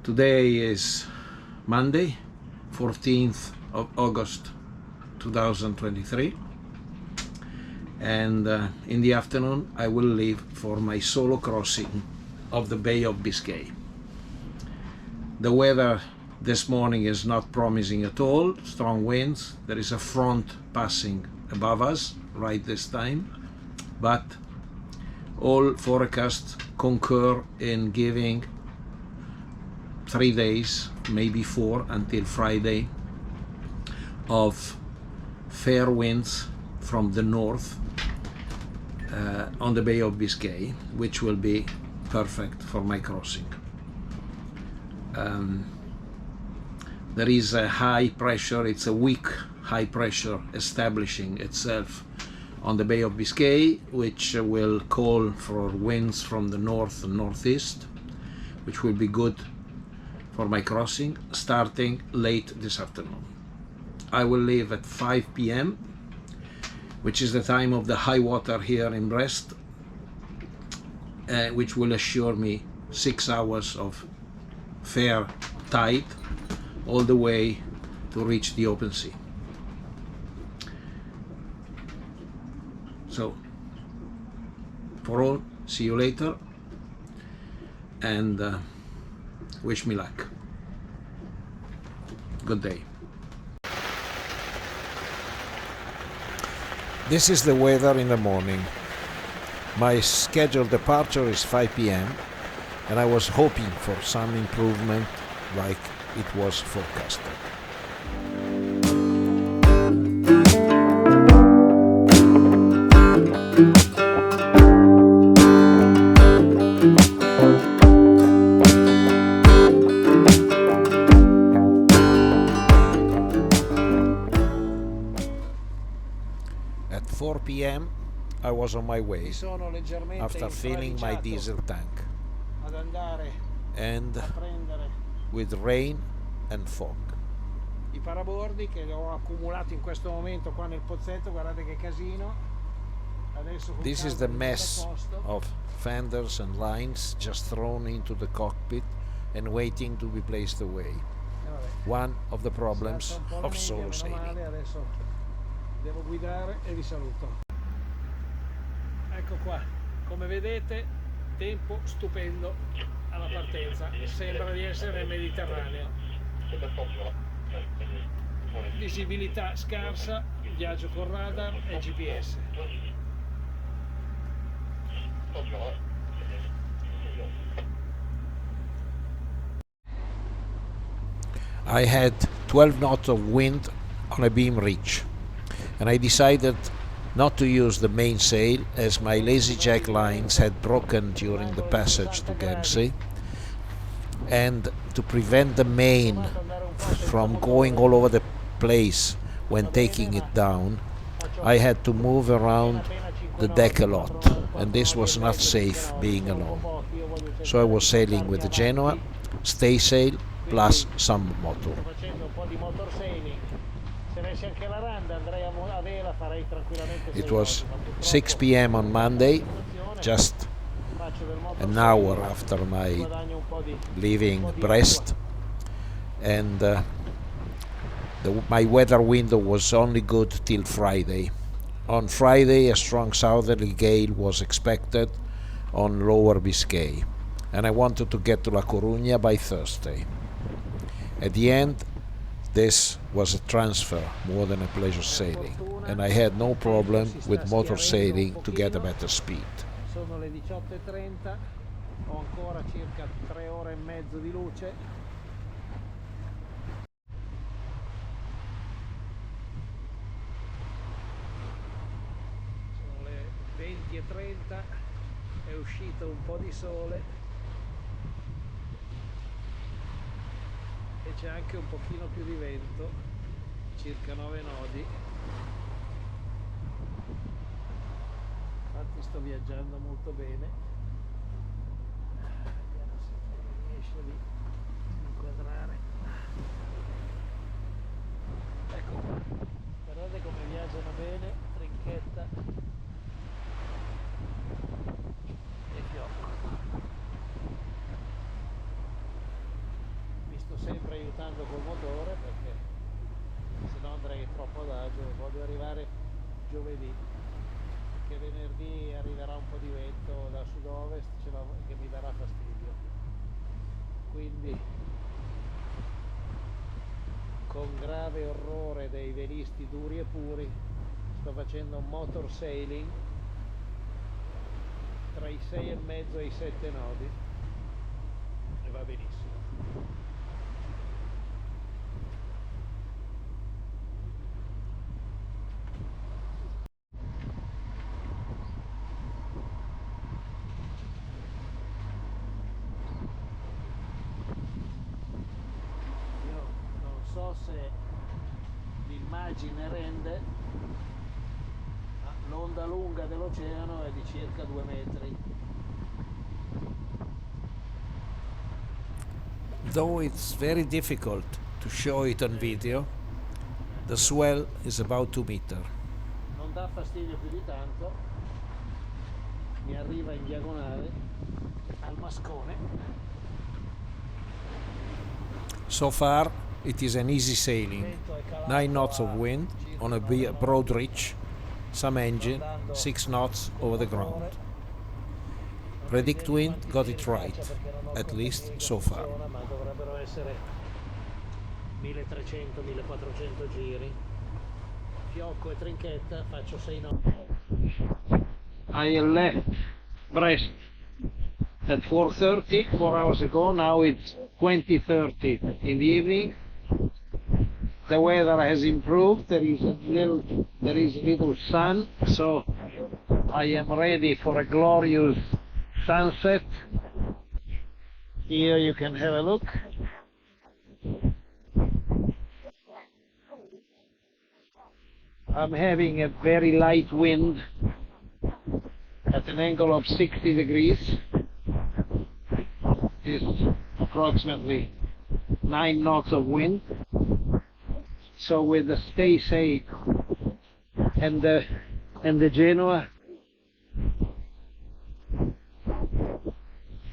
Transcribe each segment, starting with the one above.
Today is Monday, 14th of August 2023, and in the afternoon I will leave for my solo crossing of the Bay of Biscay. The weather this morning is not promising at all. Strong winds. There is a front passing above us right this time, but all forecasts concur in giving 3 days, maybe 4 until Friday, of fair winds from the north on the Bay of Biscay, which will be perfect for my crossing. There is a high pressure, it's a weak high pressure establishing itself on the Bay of Biscay, which will call for winds from the north and northeast, which will be good for my crossing starting late this afternoon. I will leave at 5 p.m., which is the time of the high water here in Brest, which will assure me 6 hours of fair tide all the way to reach the open sea. So, for all, see you later, and wish me luck. Good day. This is the weather in the morning. My scheduled departure is 5 p.m. and I was hoping for some improvement like it was forecasted. At 4 p.m. I was on my way after filling my diesel tank, and with rain and fog. I parabordi che li ho accumulati in questo momento qua nel pozzetto, guardate che casino. Adesso this is the mess of fenders and lines just thrown into the cockpit and waiting to be placed away. One of the problems of solo sailing. Adesso devo guidare e vi saluto. Ecco qua, come vedete, tempo stupendo alla partenza, sembra di essere nel Mediterraneo. Visibilità scarsa, viaggio con radar e GPS. I had 12 knots of wind on a beam reach, and I decided not to use the mainsail as my lazy jack lines had broken during the passage to Guernsey, and to prevent the main from going all over the place when taking it down, I had to move around the deck a lot, and this was not safe being alone. So I was sailing with the Genoa, staysail plus some motor. It was 6 p.m. on Monday, just an hour after my leaving Brest, and my weather window was only good till Friday. On Friday, a strong southerly gale was expected on lower Biscay, and I wanted to get to La Coruña by Thursday. At the end, this was a transfer more than a pleasure sailing, and I had no problem with motor sailing to get a better speed. Sono le 18:30, ho ancora circa 3 ore e mezzo di luce. Sono le 20:30, è uscito un po' di sole e c'è anche un pochino più di vento, circa 9 nodi. Infatti sto viaggiando molto bene. Vediamo se riesce di inquadrare. Ecco qua, guardate come viaggiano bene, trinchetta e fiocco. aiutando col motore perché se no andrei troppo adagio. Voglio arrivare giovedì, perché venerdì arriverà un po' di vento da sud-ovest che mi darà fastidio, quindi con grave orrore dei velisti duri e puri sto facendo un motor sailing tra i 6,5 e i 7 nodi e va benissimo. Io non so se l'immagine rende, ma l'onda lunga dell'oceano è di circa 2 metri. Though it's very difficult to show it on video, the swell is about 2 meters. Non dà fastidio più di tanto, mi arriva in diagonale al mascone. So far it is an easy sailing, 9 knots of wind on a broad reach, some engine, 6 knots over the ground. Predict wind got it right, at least so far. Ma dovrebbero essere 1300-1400 giri. Fiocco e trinchetta, faccio 6 nodi. I left Brest at 4:30 4 hours ago. Now it's 20:30 in the evening. The weather has improved. There is little sun, so I am ready for a glorious sunset. Here you can have a look. I'm having a very light wind at an angle of 60 degrees. Is approximately 9 knots of wind. So with the stay safe and the Genoa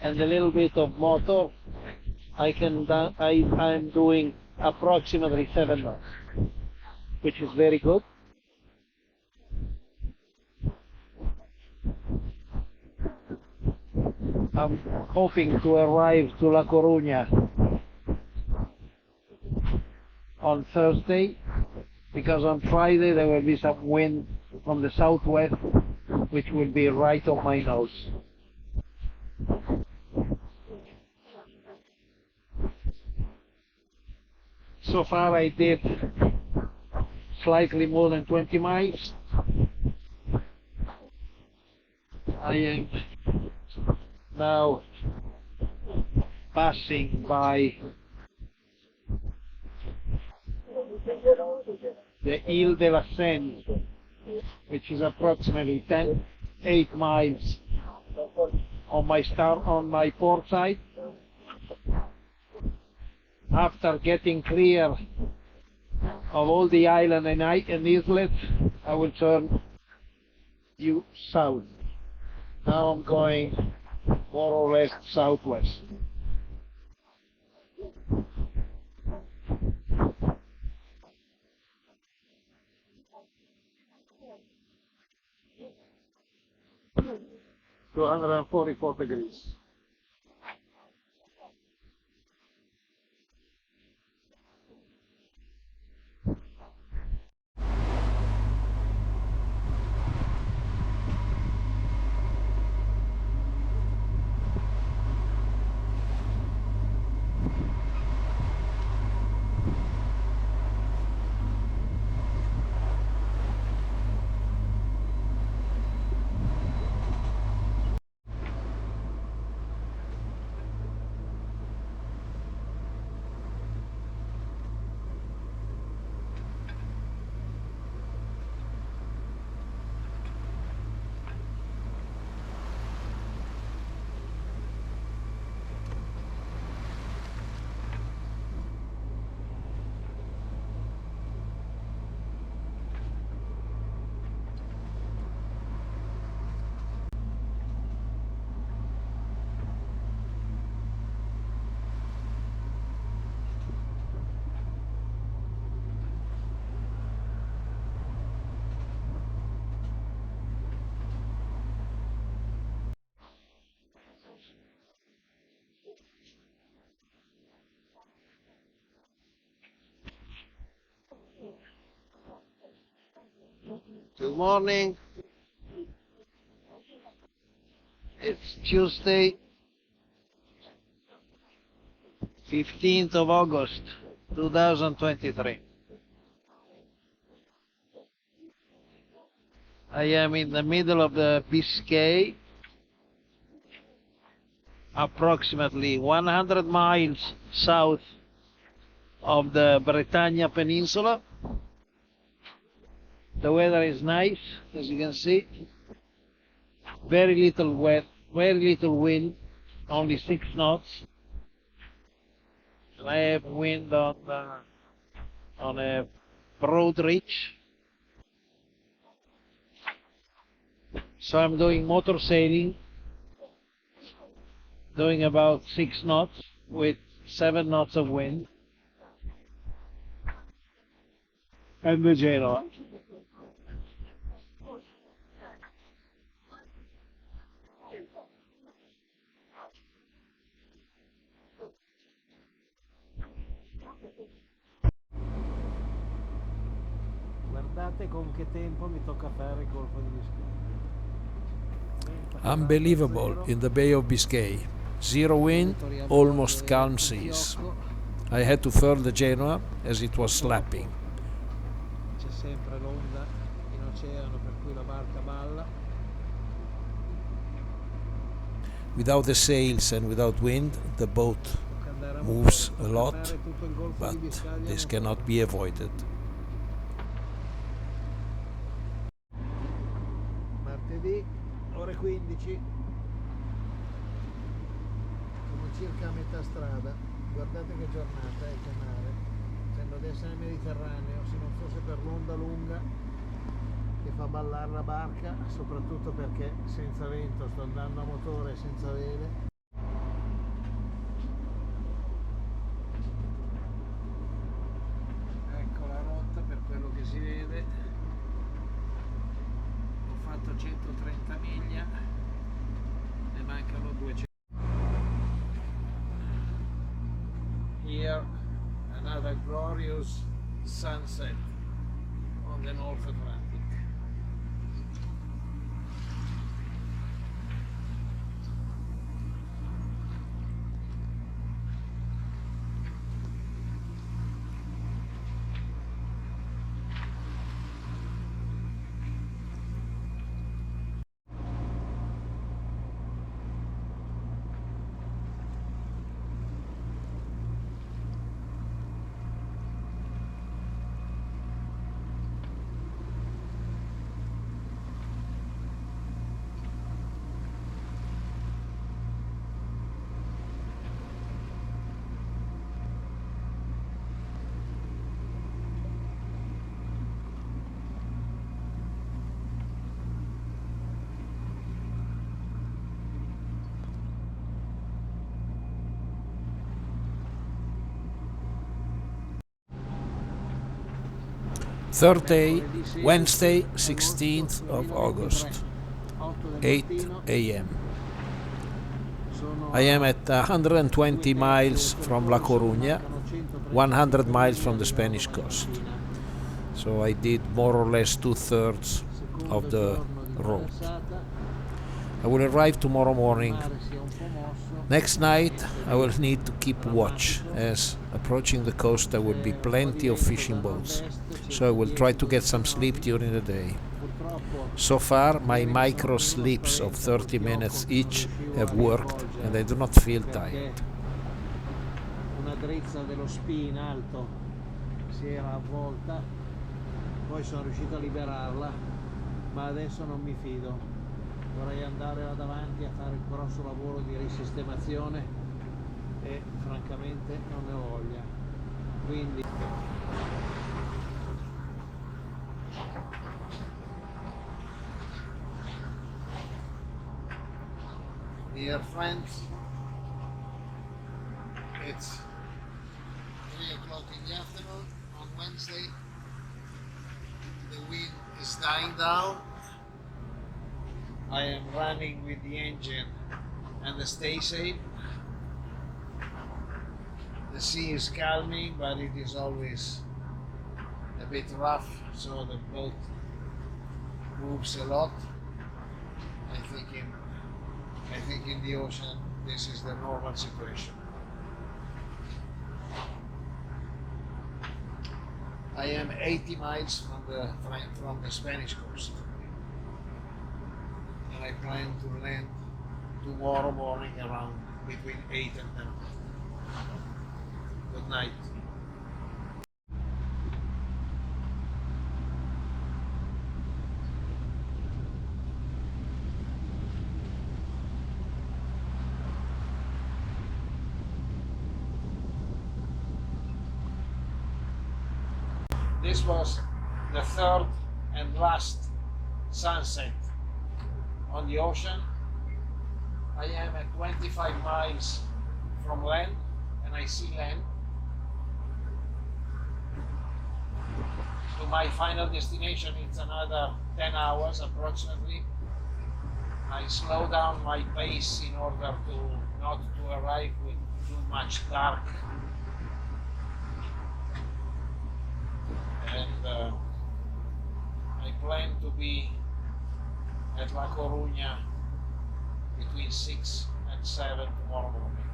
and a little bit of motor, I'm doing approximately 7 knots, which is very good. I'm hoping to arrive to La Coruña on Thursday, because on Friday there will be some wind from the southwest, which will be right on my nose. So far I did slightly more than 20 miles. I am now passing by the Ile de la Seine, which is approximately 8 miles on my port side. After getting clear of all the island and islets, I will turn due south. Now I'm going more or less southwest. To 144 degrees. Good morning. It's Tuesday, 15th of August, 2023. I am in the middle of the BISCAY, approximately 100 miles south of the Britannia Peninsula. The weather is nice, as you can see. Very little wind, only 6 knots. And I have wind on a broad reach. So I'm doing motor sailing, doing about 6 knots with 7 knots of wind. And the Genoa. Guardate con che tempo mi tocca fare il Golfo di Biscay. Unbelievable in the Bay of Biscay. Zero wind, almost calm seas. I had to furl the Genoa as it was slapping. C'è sempre l'onda in oceano per cui la barca balla. Without the sails and without wind, the boat moves a lot, but this cannot be avoided. Martedì, ore 15. Siamo circa a metà strada. Guardate che giornata e che mare. Sembra di essere nel Mediterraneo, se non fosse per l'onda lunga che fa ballare la barca, soprattutto perché senza vento, sto andando a motore senza vele. Ecco la rotta per quello che si vede. Ho fatto 130 miglia, ne mancano 200. Here another glorious sunset on the North Atlantic. Third day, Wednesday, 16th of August, 8 a.m. I am at 120 miles from La Coruña, 100 miles from the Spanish coast. So I did more or less 2/3 of the road. I will arrive tomorrow morning. Next night I will need to keep watch, as approaching the coast there will be plenty of fishing boats, so I will try to get some sleep during the day. So far my micro sleeps of 30 minutes each have worked and I do not feel tired. Una drizza dello spin in alto si era avvolta, poi sono riuscito a liberarla, ma adesso non mi fido. Vorrei andare là davanti a fare il grosso lavoro di risistemazione e francamente non ne ho voglia. Quindi dear friends, it's 3 o'clock in the afternoon on Wednesday. The wind is dying down. I am running with the engine and the staysail. The sea is calming, but it is always a bit rough, so the boat moves a lot. I think in the ocean this is the normal situation. I am 80 miles from the Spanish coast, and I plan to land tomorrow morning around between 8 and 10. Good night. This was the third and last sunset on the ocean. I am at 25 miles from land, and I see land. To my final destination, it's another 10 hours approximately. I slow down my pace in order to not to arrive with too much dark. And I plan to be at La Coruña between 6 and 7 tomorrow morning.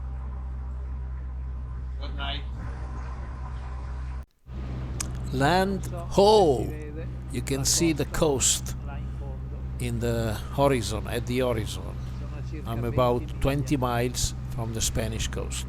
Good night. Land ho! You can see the coast in the horizon, at the horizon. I'm about 20 miles from the Spanish coast.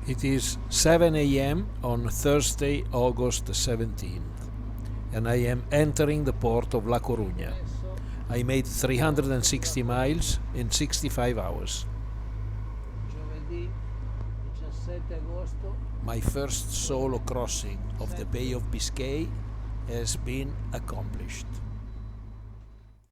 It is 7 a.m. on Thursday, August 17th, and I am entering the port of La Coruña. I made 360 miles in 65 hours. My first solo crossing of the Bay of Biscay has been accomplished.